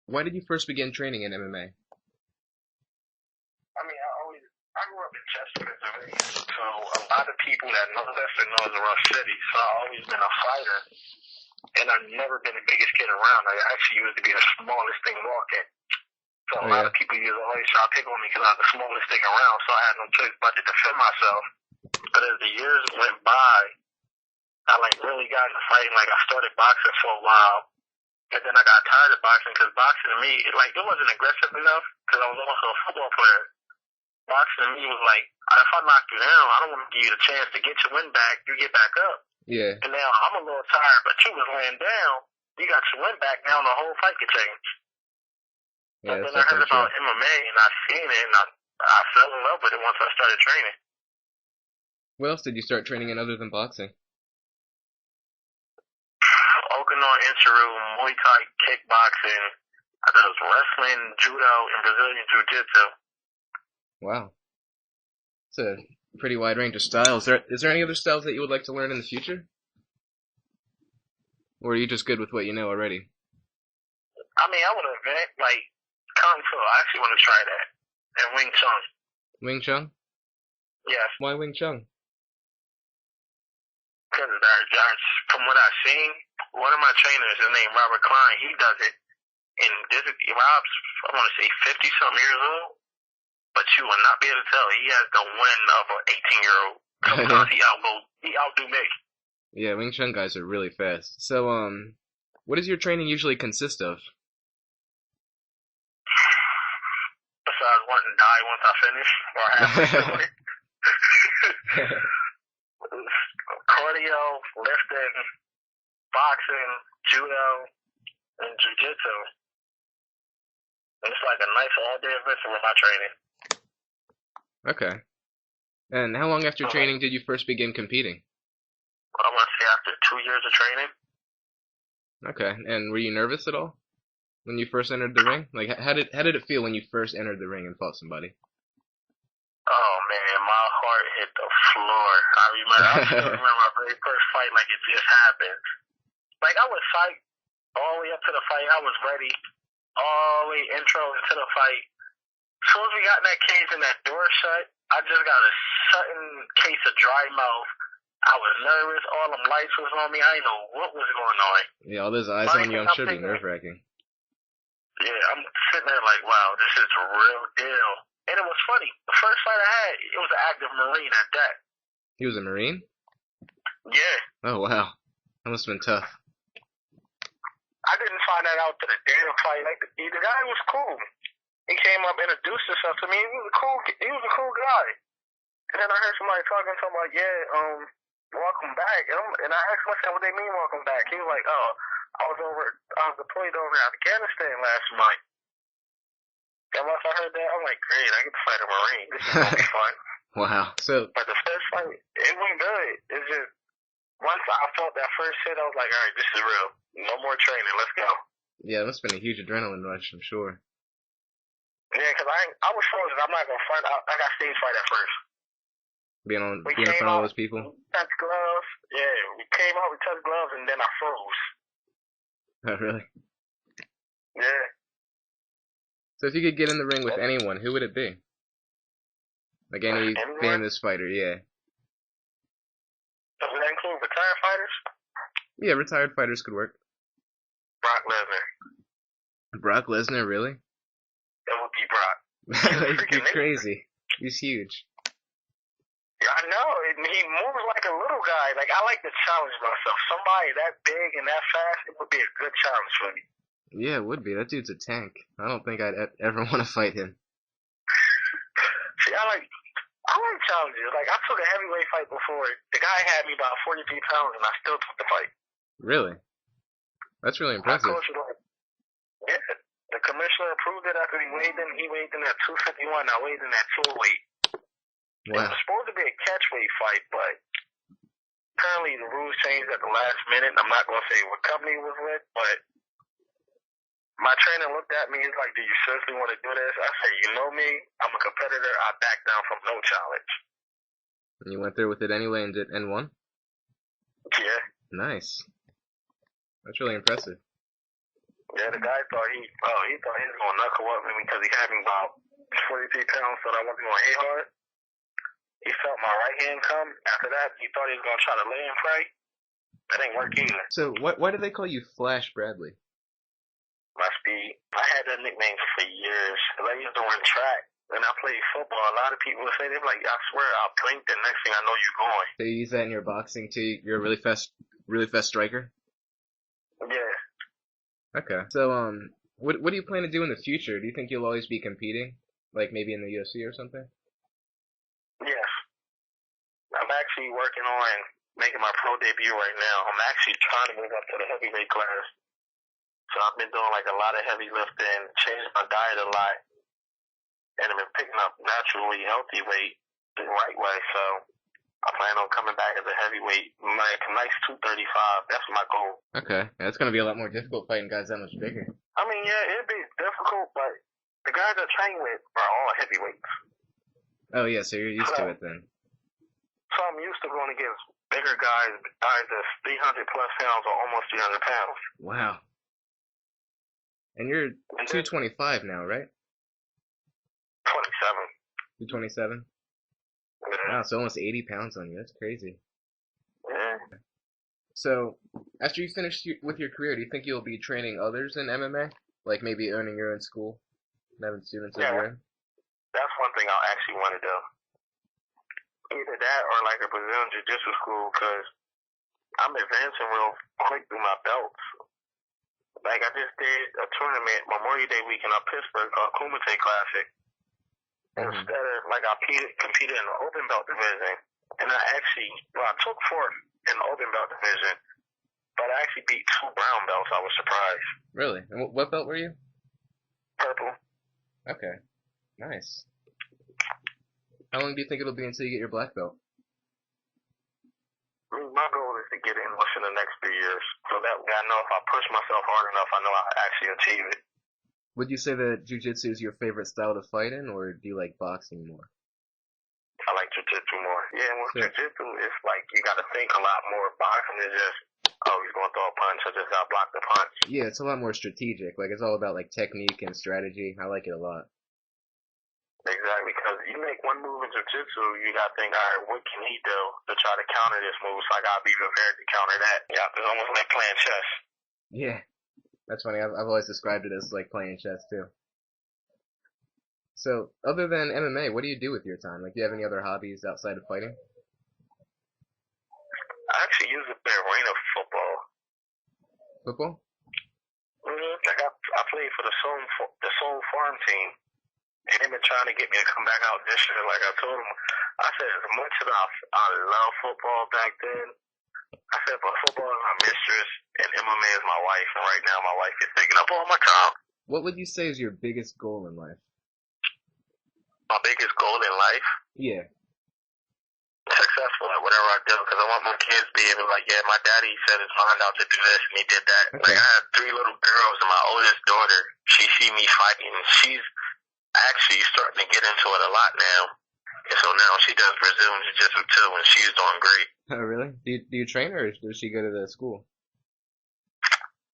Why did you first begin training in MMA? I mean, I grew up in Chester, Missouri, so a lot of people that know Chester knows a rough city. So I've always been a fighter, and I've never been the biggest kid around. I actually used to be the smallest thing walking. So a Oh lot yeah. of people used to always try to pick on me because I was the smallest thing around. So I had no choice but to defend myself. But as the years went by, I like really got into fighting. Like I started boxing for a while, and then I got tired of boxing because boxing to me, it wasn't aggressive enough because I was also a football player. Boxing to me was like, if I knock you down, I don't want to give you the chance to get your win back. You get back up. Yeah. And now I'm a little tired, but you was laying down. You got your win back. Now the whole fight could change. Yeah, And that's then I heard definitely true. about MMA, and I seen it, and I fell in love with it once I started training. What else did you start training in other than boxing? Okinawa Insaru, Muay Thai, kickboxing. I did wrestling, judo, and Brazilian Jiu-Jitsu. Wow. It's a pretty wide range of styles. Is there any other styles that you would like to learn in the future? Or are you just good with what you know already? I mean, I would invent, like, Kung Fu. I actually want to try that. And Wing Chun. Wing Chun? Yes. Why Wing Chun? Because from what I've seen, one of my trainers, his name Robert Klein, he does it. And Rob's, I want to say 50-something years old. But you will not be able to tell. He has the win of an 18-year-old. Sometimes he outdo me. Yeah, Wing Chun guys are really fast. So, what does your training usually consist of? Besides wanting to die once I finish, or halfway through it. Cardio, lifting, boxing, judo, and jiu-jitsu. And it's like a nice all-day adventure with my training. Okay. And how long after training did you first begin competing? I want to say after 2 years of training. Okay. And were you nervous at all when you first entered the ring? Like, how did it feel when you first entered the ring and fought somebody? Oh man, my heart hit the floor. I still remember my very first fight like it just happened. Like I was psyched all the way up to the fight. I was ready all the way intro into the fight. As soon as we got in that cage and that door shut, I just got a sudden case of dry mouth. I was nervous. All them lights was on me. I didn't know what was going on. Yeah, all those eyes on you, I'm sure be nerve-wracking. Yeah, I'm sitting there like, wow, this is a real deal. And it was funny. The first fight I had, it was an active Marine at that. He was a Marine? Yeah. Oh, wow. That must have been tough. I didn't find that out to the day of the fight. Like, the guy was cool. He came up, introduced himself to me. He was a cool guy. And then I heard somebody talking to him like, yeah, welcome back. And I asked myself what they mean welcome back. He was like, oh, I was deployed over in Afghanistan last month. And once I heard that, I'm like, great, I get to fight a Marine. This is gonna be fun. Wow. So, but the first fight, it went good. It's just once I felt that first hit, I was like, all right, this is real. No more training. Let's go. Yeah, it must have been a huge adrenaline rush, I'm sure. Yeah, because I was frozen. I'm not gonna front. I got stage fright at first. Being in front of all those people. We touched gloves. Yeah, we came out. We touched gloves, and then I froze. Oh, really? Yeah. So if you could get in the ring with anyone, who would it be? Like any famous fighter, yeah. Does that include retired fighters? Yeah, retired fighters could work. Brock Lesnar. Brock Lesnar, really? It would be Brock. You're crazy. He's huge. Yeah, I know. He moves like a little guy. Like, I like to challenge myself. Somebody that big and that fast, it would be a good challenge for me. Yeah, it would be. That dude's a tank. I don't think I'd ever want to fight him. See, I like challenges. Like, I took a heavyweight fight before. The guy had me about 43 pounds, and I still took the fight. Really? That's really impressive. My coach was like, yeah. The commissioner approved it after he weighed in. He weighed in at 251. I weighed in at 208. Wow. It was supposed to be a catchweight fight, but apparently the rules changed at the last minute. I'm not going to say what company it was with, but my trainer looked at me. He's like, do you seriously want to do this? I said, you know me. I'm a competitor. I back down from no challenge. And you went through with it anyway and won? Yeah. Nice. That's really impressive. Yeah, the guy thought he thought he was gonna knuckle up with me because he had me about 43 pounds, so that I wasn't gonna hit hard. He felt my right hand come. After that, he thought he was gonna try to lay and pray. That ain't work either. So why do they call you Flash Bradley? My speed. I had that nickname for years. I used to run track. When I played football, a lot of people would say, they're like, I swear, I'll blink, the next thing I know you're going. So you use that in your boxing too? You're a really fast striker? Yeah. Okay. So, what do you plan to do in the future? Do you think you'll always be competing? Like maybe in the UFC or something? Yes. I'm actually working on making my pro debut right now. I'm actually trying to move up to the heavyweight class. So I've been doing like a lot of heavy lifting, changed my diet a lot, and I've been picking up naturally healthy weight the right way. So I plan on coming back as a heavyweight, like a nice 235. That's my goal. Okay. Yeah, it's gonna be a lot more difficult fighting guys that much bigger. I mean, yeah, it'd be difficult, but the guys I train with are all heavyweights. Oh yeah, so you're used to it then. So I'm used to going against bigger guys that's 300 plus pounds or almost 300 pounds. Wow. And you're 225 now, right? 27. 227? Yeah. Wow, so almost 80 pounds on you. That's crazy. Yeah. So, after you finish with your career, do you think you'll be training others in MMA? Like maybe owning your own school? Having students of your own? That's one thing I'll actually want to do. Either that or like a Brazilian Jiu-Jitsu school, because I'm advancing real quick through my belts. Like I just did a tournament Memorial Day weekend at Pittsburgh called Kumite Classic. Instead of like I competed in the open belt division, and I took fourth in the open belt division, but I actually beat 2 brown belts. I was surprised. Really? And what belt were you? Purple. Okay. Nice. How long do you think it'll be until you get your black belt? My goal is to get in within the next 3 years, so that way I know if I push myself hard enough, I know I'll actually achieve it. Would you say that jiu-jitsu is your favorite style to fight in, or do you like boxing more? I like jiu-jitsu more. Yeah, and with jiu-jitsu, it's like you got to think a lot more. Boxing is just, oh, he's going to throw a punch, I just got to block the punch. Yeah, it's a lot more strategic. Like, it's all about, like, technique and strategy. I like it a lot. Exactly, because you make one move in jiu-jitsu, you got to think, all right, what can he do to try to counter this move? So I got to be prepared to counter that. Yeah, it's almost like playing chess. Yeah, that's funny. I've always described it as like playing chess too. So, other than MMA, what do you do with your time? Like, do you have any other hobbies outside of fighting? I actually use a bit of arena football. Football? Like I played for the Soul Farm team. And they've been trying to get me to come back out this year. Like I told them, I said, as much as I love football back then, I said, but football is my mistress and MMA is my wife. And right now my wife is taking up all my time. What would you say is your biggest goal in life? My biggest goal in life? Yeah. Successful at whatever I do, because I want my kids to be able to be like, yeah, my daddy set his mind out to do this and he did that. Okay. Like I have 3 little girls and my oldest daughter, she see me fighting and she's actually starting to get into it a lot now. And so now she does Brazilian Jiu-Jitsu too, and she's doing great. Oh, really? Do you train her, or does she go to the school?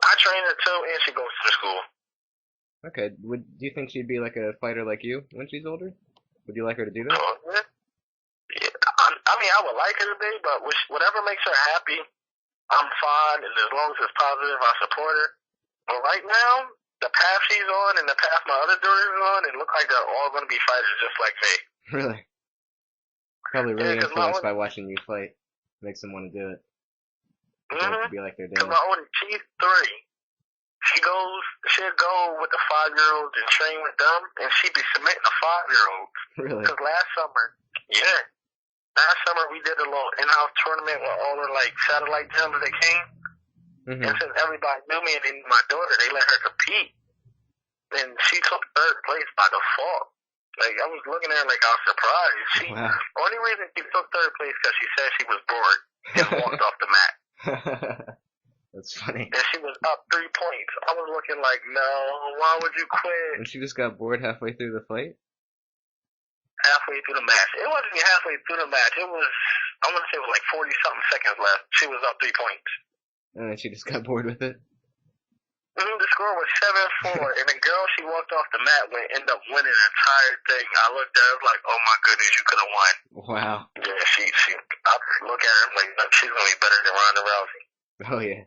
I train her too, and she goes to the school. Okay. Do you think she'd be like a fighter like you when she's older? Would you like her to do that? Yeah. I mean, I would like her to be, but whatever makes her happy, I'm fine, and as long as it's positive, I support her. But right now, the path she's on and the path my other daughter's on, it look like they're all going to be fighters just like me. Really? Probably really influenced by watching you fight. Makes them want to do it. To be like their dad. Because my oldest, she's 3. She'll go with the 5-year-olds and train with them, and she'd be submitting the 5-year-olds. Really? Because last summer we did a little in-house tournament with all the like satellite gyms that came. And since everybody knew me and then my daughter, they let her compete. And she took 3rd place by default. Like, I was looking at her like I was surprised. Only reason she took 3rd place because she said she was bored and walked off the mat. That's funny. And she was up 3 points. I was looking like, no, why would you quit? And she just got bored halfway through the fight? Halfway through the match. It wasn't even halfway through the match. It was, I want to say it was like 40-something seconds left. She was up 3 points. And then she just got bored with it? The score was 7-4, and the girl she walked off the mat with ended up winning the entire thing. I looked at her, I was like, oh my goodness, you could have won. Wow. Yeah, I look at her, I'm like, look, she's gonna be better than Ronda Rousey. Oh yeah.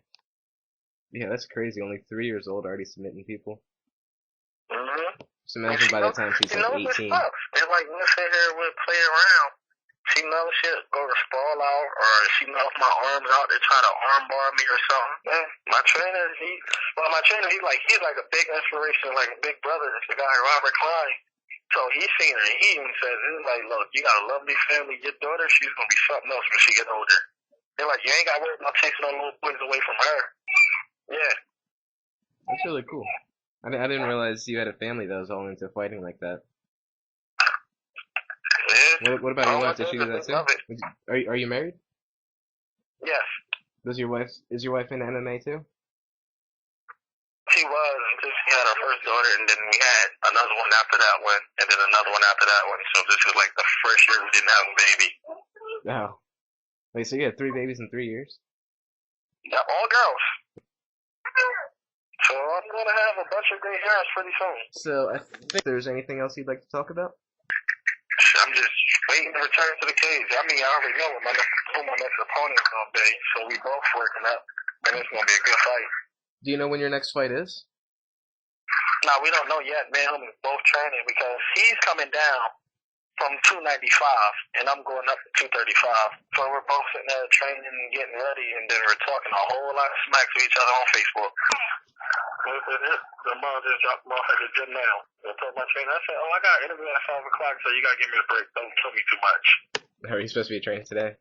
Yeah, that's crazy. Only 3 years old, already submitting people. Just imagine by the time she's like 18. It's like we'll sit here, we'll play around. She knows she'll go to sprawl out, or she knows my arms out to try to armbar me or something. Man, my trainer, he's like a big inspiration, like a big brother. It's the guy Robert Klein. So he's seen her, and he even says, it's like, look, you got a lovely family. Your daughter, she's gonna be something else when she get older. They're like, you ain't got to worry about chasing no little boys away from her. Yeah. That's really cool. I didn't realize you had a family that was all into fighting like that. Yeah. What about your wife? Does she do that too? Are you married? Yes. Is your wife in MMA too? She was until she had her first daughter, and then we had another one after that one, and then another one after that one. So this is like the first year we didn't have a baby. Oh. Wait, so you had 3 babies in 3 years? Yeah, all girls. So I'm gonna have a bunch of gray hairs pretty soon. So I think there's anything else you'd like to talk about? I'm just waiting to return to the cage. I mean, I already know who my next opponent is gonna be, so we both working up, and it's gonna be a good fight. Do you know when your next fight is? No, we don't know yet, man. I'm both training because he's coming down from 295, and I'm going up to 235. So we're both sitting there training and getting ready, and then we're talking a whole lot of smack to each other on Facebook. The mom just dropped him off at the gym now. I told my trainer, I said, I got an interview at 5 o'clock, so you got to give me a break. Don't kill me too much. Are you supposed to be training today?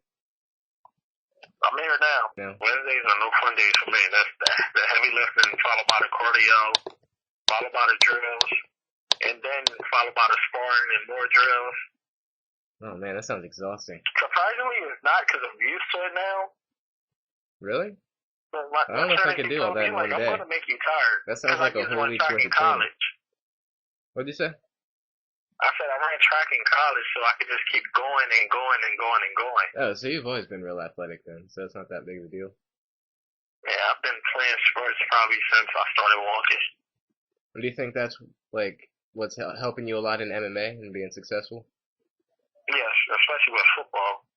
I'm here now. No. Wednesdays are no fun days for me. That's the heavy lifting, followed by the cardio, followed by the drills, and then followed by the sparring and more drills. Oh man, that sounds exhausting. Surprisingly, it's not because I'm used to it now. Really? I don't know if I could do all that in one day. I'm going to make you tired. That sounds like a whole week's worth of training. What'd you say? I said I ran track in college, so I could just keep going and going and going and going. Oh, so you've always been real athletic then, so it's not that big of a deal. Yeah, I've been playing sports probably since I started walking. Do you think that's like what's helping you a lot in MMA and being successful? Yes, especially with football,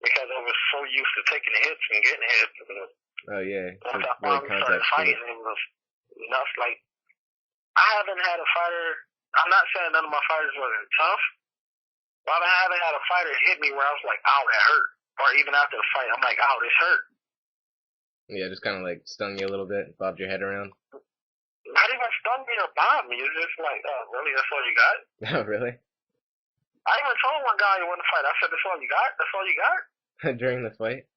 because I was so used to taking hits and getting hits. Oh yeah, once I finally started fighting, it was enough. Like I haven't had a fighter. I'm not saying none of my fighters wasn't tough, but I haven't had a fighter hit me where I was like, "Ow, that hurt," or even after the fight, I'm like, "Ow, this hurt." Yeah, just kind of like stung you a little bit, bobbed your head around. Not even stung me or bombed me. It's just like, oh, really? That's all you got? Oh, really? I even told one guy who won the fight, I said, that's all you got? That's all you got? During the fight?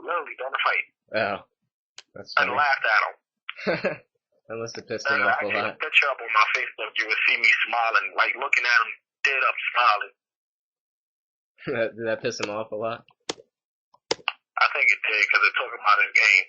Literally, during the fight. Oh, that's funny. I laughed at him. That must have pissed him off a lot. I put a picture up on my Facebook. You would see me smiling, like looking at him dead up smiling. Did that piss him off a lot? I think it did, because it took him out of the game.